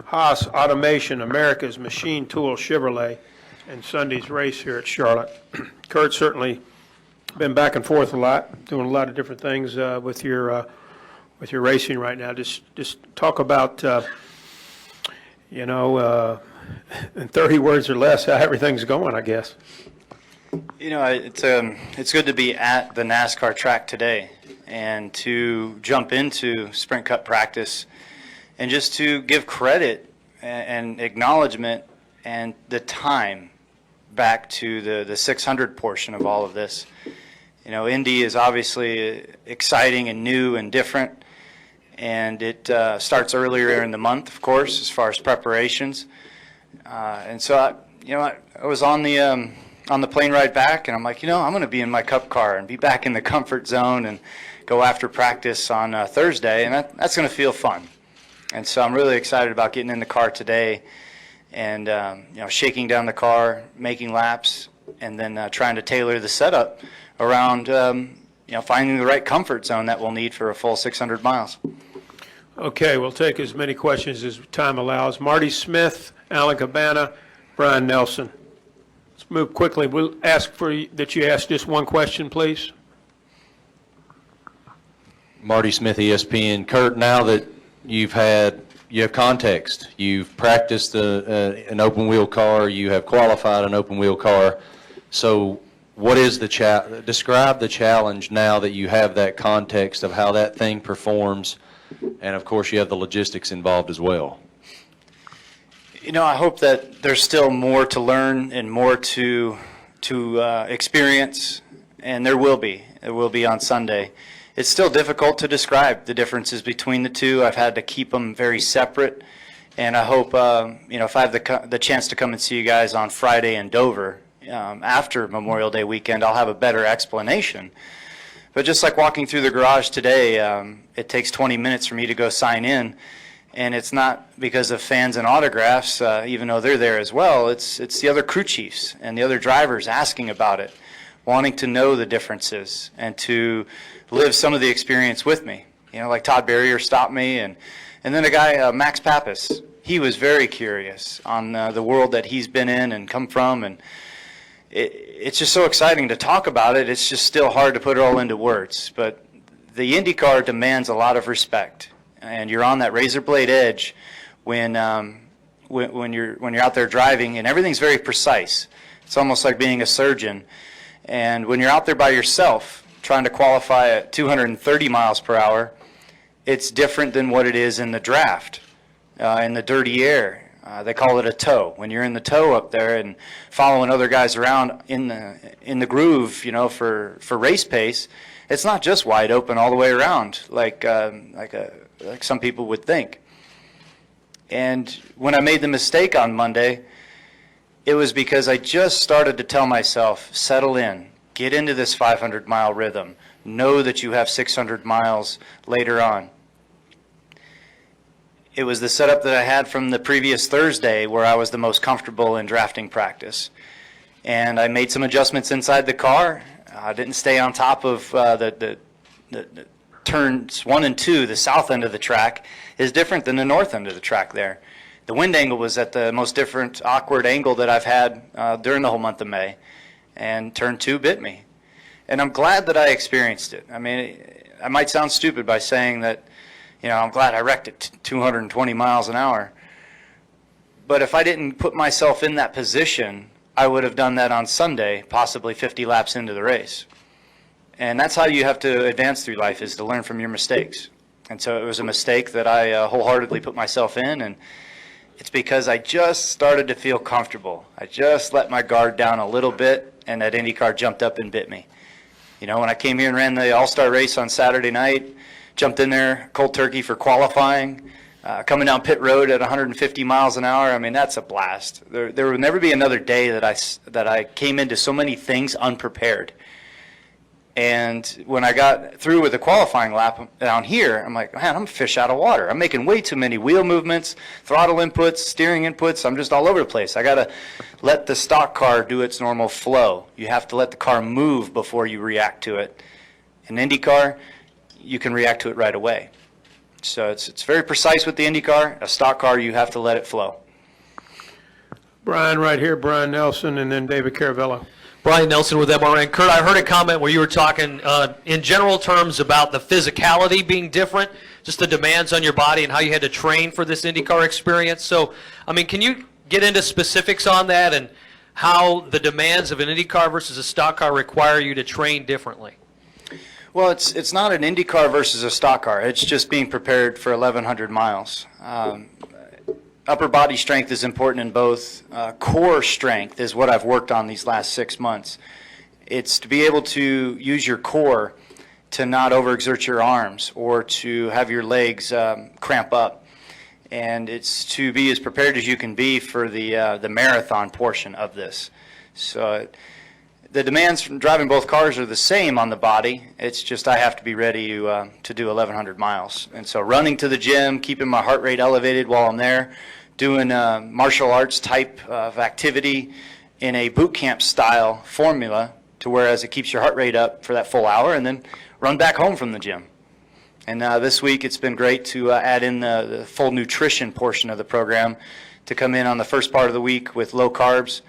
Haas Automation, America's Machine Tool Chevrolet, and Sunday's race here at Charlotte. Kurt, certainly been back and forth a lot, doing a lot of different things with your racing right now. Just talk about, in 30 words or less, how everything's going, I guess. It's good to be at the NASCAR track today and to jump into Sprint Cup practice and just to give credit and acknowledgement and the time back to the 600 portion of all of this. Indy is obviously exciting and new and different, and it starts earlier in the month, of course, as far as preparations. And so, I was on the plane ride back, and I'm like, I'm going to be in my Cup car and be back in the comfort zone and go after practice on Thursday, and that's going to feel fun. And so I'm really excited about getting in the car today and shaking down the car, making laps, and then trying to tailor the setup around finding the right comfort zone that we'll need for a full 600 miles. Okay, we'll take as many questions as time allows. Marty Smith, Alan Cabana, Brian Nelson. Let's move quickly. We'll ask that you ask just one question, please. Marty Smith, ESPN. Kurt, now that you have context, you've practiced an open wheel car, you have qualified an open wheel car. So what is describe the challenge now that you have that context of how that thing performs, and of course you have the logistics involved as well. I hope that there's still more to learn and more to experience, and there will be. It will be on Sunday. It's still difficult to describe the differences between the two. I've had to keep them very separate, and I hope, if I have the chance to come and see you guys on Friday in Dover after Memorial Day weekend, I'll have a better explanation. But just like walking through the garage today, it takes 20 minutes for me to go sign in, and it's not because of fans and autographs, even though they're there as well. It's the other crew chiefs and the other drivers asking about it, wanting to know the differences and to live some of the experience with me. Like Todd Barrier stopped me, and then a guy, Max Pappas, he was very curious on the world that he's been in and come from, and it's just so exciting to talk about it. It's just still hard to put it all into words. But the IndyCar demands a lot of respect, and you're on that razor blade edge when you're out there driving, and everything's very precise. It's almost like being a surgeon. And when you're out there by yourself, trying to qualify at 230 miles per hour, it's different than what it is in the draft, in the dirty air. They call it a tow. When you're in the tow up there and following other guys around in the groove, for race pace, it's not just wide open all the way around like some people would think. And when I made the mistake on Monday, it was because I just started to tell myself, settle in, get into this 500-mile rhythm, know that you have 600 miles later on. It was the setup that I had from the previous Thursday where I was the most comfortable in drafting practice. And I made some adjustments inside the car. I didn't stay on top of the turns 1 and 2. The south end of the track is different than the north end of the track there. The wind angle was at the most different, awkward angle that I've had during the whole month of May. And turn 2 bit me. And I'm glad that I experienced it. I mean, I might sound stupid by saying that, I'm glad I wrecked it 220 miles an hour. But if I didn't put myself in that position, I would have done that on Sunday, possibly 50 laps into the race. And that's how you have to advance through life, is to learn from your mistakes. And so it was a mistake that I wholeheartedly put myself in, and it's because I just started to feel comfortable. I just let my guard down a little bit, and that IndyCar jumped up and bit me. When I came here and ran the All-Star race on Saturday night, jumped in there cold turkey for qualifying, coming down pit road at 150 miles an hour. I mean, that's a blast. There would never be another day that I came into so many things unprepared. And when I got through with the qualifying lap down here, I'm like, man, I'm a fish out of water. I'm making way too many wheel movements, throttle inputs, steering inputs. I'm just all over the place. I got to let the stock car do its normal flow. You have to let the car move before you react to it. In IndyCar, you can react to it right away. So it's very precise with the IndyCar. A stock car, you have to let it flow. Brian, right here, Brian Nelson, and then David Caravello. Brian Nelson with MRN. Kurt, I heard a comment where you were talking in general terms about the physicality being different, just the demands on your body and how you had to train for this IndyCar experience. So, I mean, can you get into specifics on that and how the demands of an IndyCar versus a stock car require you to train differently? Well, it's not an IndyCar versus a stock car. It's just being prepared for 1,100 miles. Upper body strength is important in both. Core strength is what I've worked on these last 6 months. It's to be able to use your core to not overexert your arms or to have your legs cramp up. And it's to be as prepared as you can be for the marathon portion of this. So the demands from driving both cars are the same on the body. It's just I have to be ready to do 1,100 miles. And so running to the gym, keeping my heart rate elevated while I'm there, doing martial arts type of activity in a boot camp style formula to whereas it keeps your heart rate up for that full hour and then run back home from the gym. And this week it's been great to add in the full nutrition portion of the program to come in on the first part of the week with low carbs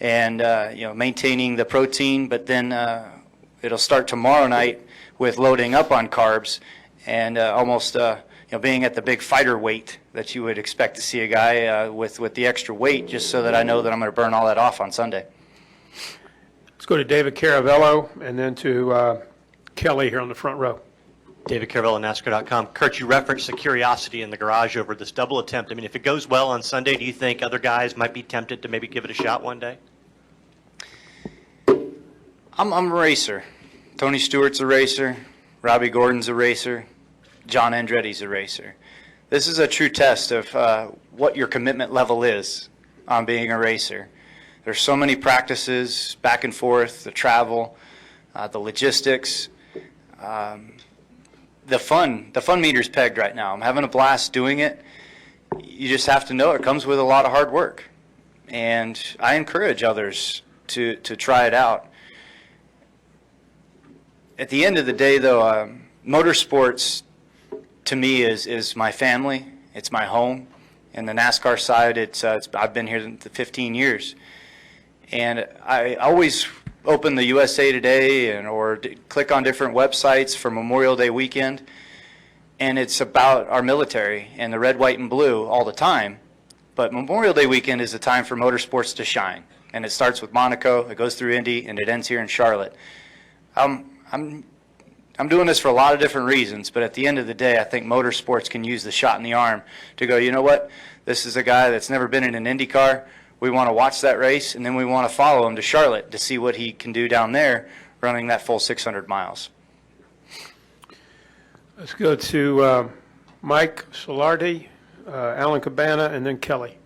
and maintaining the protein, but then it'll start tomorrow night with loading up on carbs and almost being at the big fighter weight that you would expect to see a guy with the extra weight, just so that I know that I'm going to burn all that off on Sunday. Let's go to David Caravello and then to Kelly here on the front row. David Caravello, NASCAR.com. Kurt, you referenced the curiosity in the garage over this double attempt. I mean, if it goes well on Sunday, do you think other guys might be tempted to maybe give it a shot one day? I'm a racer. Tony Stewart's a racer. Robbie Gordon's a racer. John Andretti's a racer. This is a true test of what your commitment level is on being a racer. There's so many practices, back and forth, the travel, the logistics. The fun meter's pegged right now. I'm having a blast doing it. You just have to know it comes with a lot of hard work. And I encourage others to try it out. At the end of the day, though, motorsports to me is my family. It's my home. And the NASCAR side, I've been here 15 years. And I always open the USA Today or click on different websites for Memorial Day weekend, and it's about our military and the red, white, and blue all the time. But Memorial Day weekend is a time for motorsports to shine, and it starts with Monaco, it goes through Indy, and it ends here in Charlotte. I'm doing this for a lot of different reasons, but at the end of the day, I think motorsports can use the shot in the arm to go, you know what, this is a guy that's never been in an IndyCar. We want to watch that race, and then we want to follow him to Charlotte to see what he can do down there running that full 600 miles. Let's go to Mike Solardi, Alan Cabana, and then Kelly.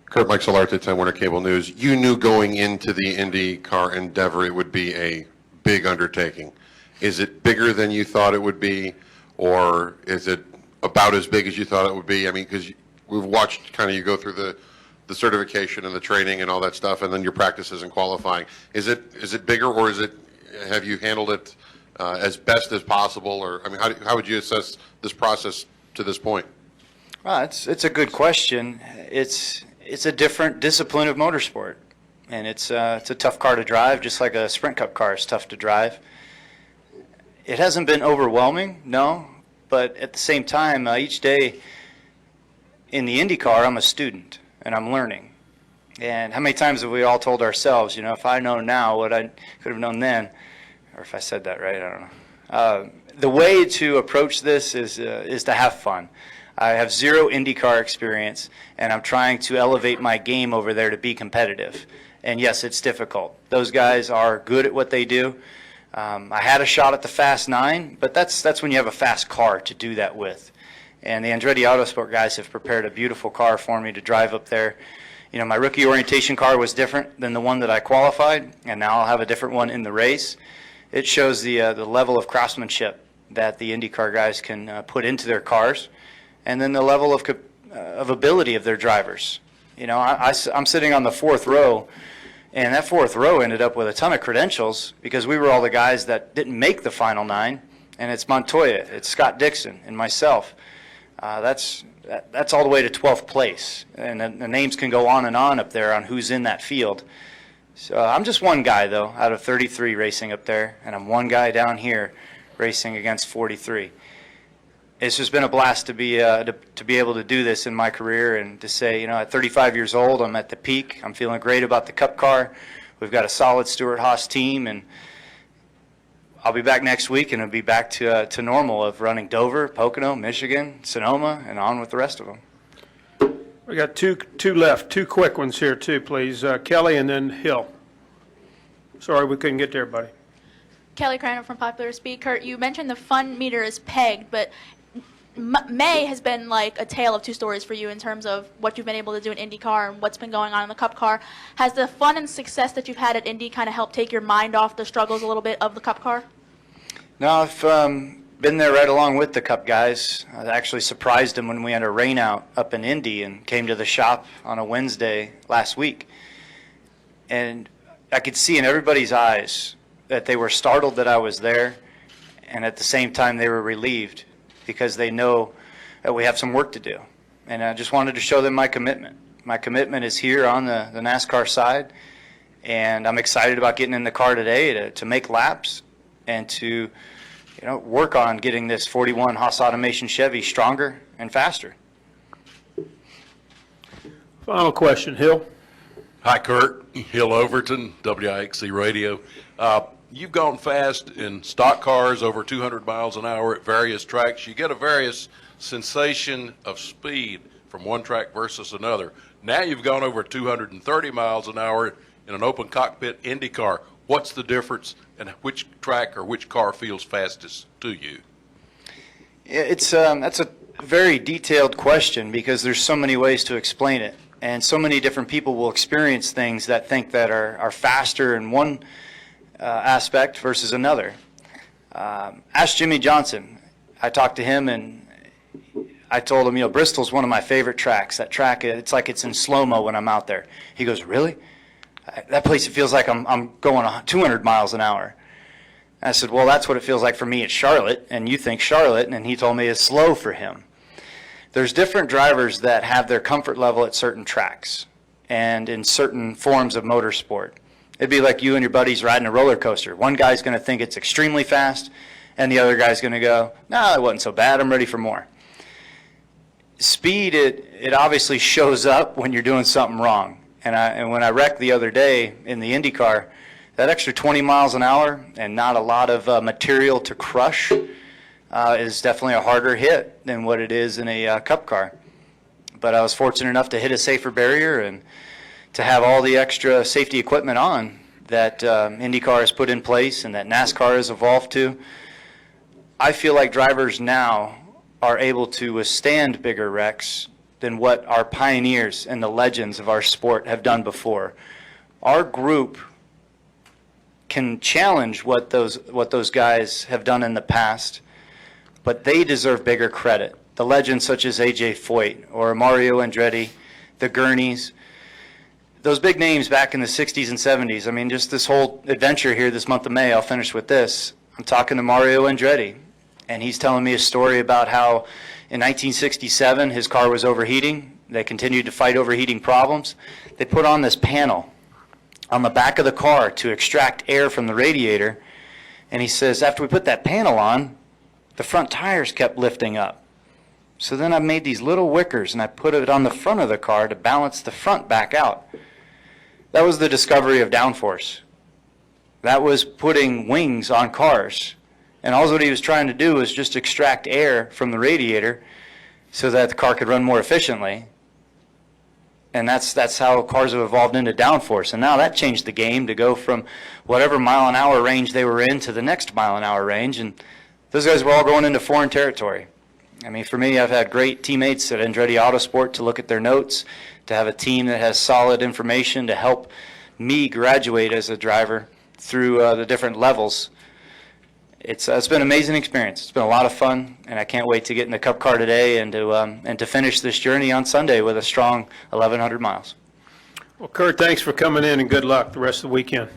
Kurt, Mike Solarte, Time Warner Cable News. You knew going into the IndyCar endeavor it would be a big undertaking. Is it bigger than you thought it would be, or is it about as big as you thought it would be? I mean, because we've watched kind of you go through the certification and the training and all that stuff, and then your practices and qualifying. Is it bigger, or have you handled it as best as possible? Or I mean, how would you assess this process to this point? Well, it's a good question. It's a different discipline of motorsport, and it's a tough car to drive, just like a Sprint Cup car is tough to drive. It hasn't been overwhelming, no, but at the same time, each day in the IndyCar, I'm a student, and I'm learning. And how many times have we all told ourselves, if I know now what I could have known then, or if I said that right, I don't know. The way to approach this is to have fun. I have zero IndyCar experience, and I'm trying to elevate my game over there to be competitive. And yes, it's difficult. Those guys are good at what they do. I had a shot at the Fast 9, but that's when you have a fast car to do that with. And the Andretti Autosport guys have prepared a beautiful car for me to drive up there. My rookie orientation car was different than the one that I qualified, and now I'll have a different one in the race. It shows the level of craftsmanship that the IndyCar guys can put into their cars, and then the level of ability of their drivers. I'm sitting on the fourth row And that fourth row ended up with a ton of credentials because we were all the guys that didn't make the final 9. And it's Montoya, it's Scott Dixon, and myself. That's all the way to 12th place. And the names can go on and on up there on who's in that field. So I'm just one guy, though, out of 33 racing up there. And I'm one guy down here racing against 43. It's just been a blast to be able to do this in my career and to say, at 35 years old, I'm at the peak. I'm feeling great about the Cup car. We've got a solid Stewart-Haas team, and I'll be back next week, and it'll be back to normal of running Dover, Pocono, Michigan, Sonoma, and on with the rest of them. We got two left, two quick ones here too, please. Kelly and then Hill. Sorry, we couldn't get to everybody. Kelly Crandall from Popular Speed. Kurt, you mentioned the fun meter is pegged, but May has been like a tale of two stories for you in terms of what you've been able to do in IndyCar and what's been going on in the Cup car. Has the fun and success that you've had at Indy kind of helped take your mind off the struggles a little bit of the Cup car? No, I've been there right along with the Cup guys. I actually surprised them when we had a rain out up in Indy and came to the shop on a Wednesday last week. And I could see in everybody's eyes that they were startled that I was there, and at the same time they were relieved because they know that we have some work to do. And I just wanted to show them my commitment. My commitment is here on the NASCAR side, and I'm excited about getting in the car today to make laps and to work on getting this 41 Haas Automation Chevy stronger and faster. Final question, Hill. Hi, Kurt. Hill Overton, WIXC Radio. You've gone fast in stock cars over 200 miles an hour at various tracks. You get a various sensation of speed from one track versus another. Now you've gone over 230 miles an hour in an open cockpit IndyCar. What's the difference, and which track or which car feels fastest to you? That's a very detailed question because there's so many ways to explain it. And so many different people will experience things that think that are faster in one aspect versus another. Ask Jimmy Johnson. I talked to him and I told him, Bristol's one of my favorite tracks. That track, it's like it's in slow-mo when I'm out there. He goes, really? That place, it feels like I'm going 200 miles an hour. I said, well, that's what it feels like for me at Charlotte, and you think Charlotte, and he told me it's slow for him. There's different drivers that have their comfort level at certain tracks and in certain forms of motorsport. It'd be like you and your buddies riding a roller coaster. One guy's going to think it's extremely fast, and the other guy's going to go, no, it wasn't so bad, I'm ready for more. Speed, it obviously shows up when you're doing something wrong. And when I wrecked the other day in the IndyCar, that extra 20 miles an hour and not a lot of material to crush is definitely a harder hit than what it is in a Cup car. But I was fortunate enough to hit a safer barrier and to have all the extra safety equipment on that IndyCar has put in place and that NASCAR has evolved to. I feel like drivers now are able to withstand bigger wrecks than what our pioneers and the legends of our sport have done before. Our group can challenge what those guys have done in the past, but they deserve bigger credit. The legends such as A.J. Foyt or Mario Andretti, the Gurneys, those big names back in the 60s and 70s. I mean, just this whole adventure here this month of May, I'll finish with this. I'm talking to Mario Andretti, and he's telling me a story about how in 1967 his car was overheating. They continued to fight overheating problems. They put on this panel on the back of the car to extract air from the radiator, and he says, after we put that panel on, the front tires kept lifting up. So then I made these little wickers and I put it on the front of the car to balance the front back out. That was the discovery of downforce. That was putting wings on cars. And all what he was trying to do was just extract air from the radiator so that the car could run more efficiently. And that's how cars have evolved into downforce. And now that changed the game to go from whatever mile an hour range they were in to the next mile an hour range. And those guys were all going into foreign territory. I mean, for me, I've had great teammates at Andretti Autosport to look at their notes, to have a team that has solid information to help me graduate as a driver through the different levels. It's been an amazing experience. It's been a lot of fun, and I can't wait to get in the Cup car today and to finish this journey on Sunday with a strong 1,100 miles. Well, Kurt, thanks for coming in and good luck the rest of the weekend.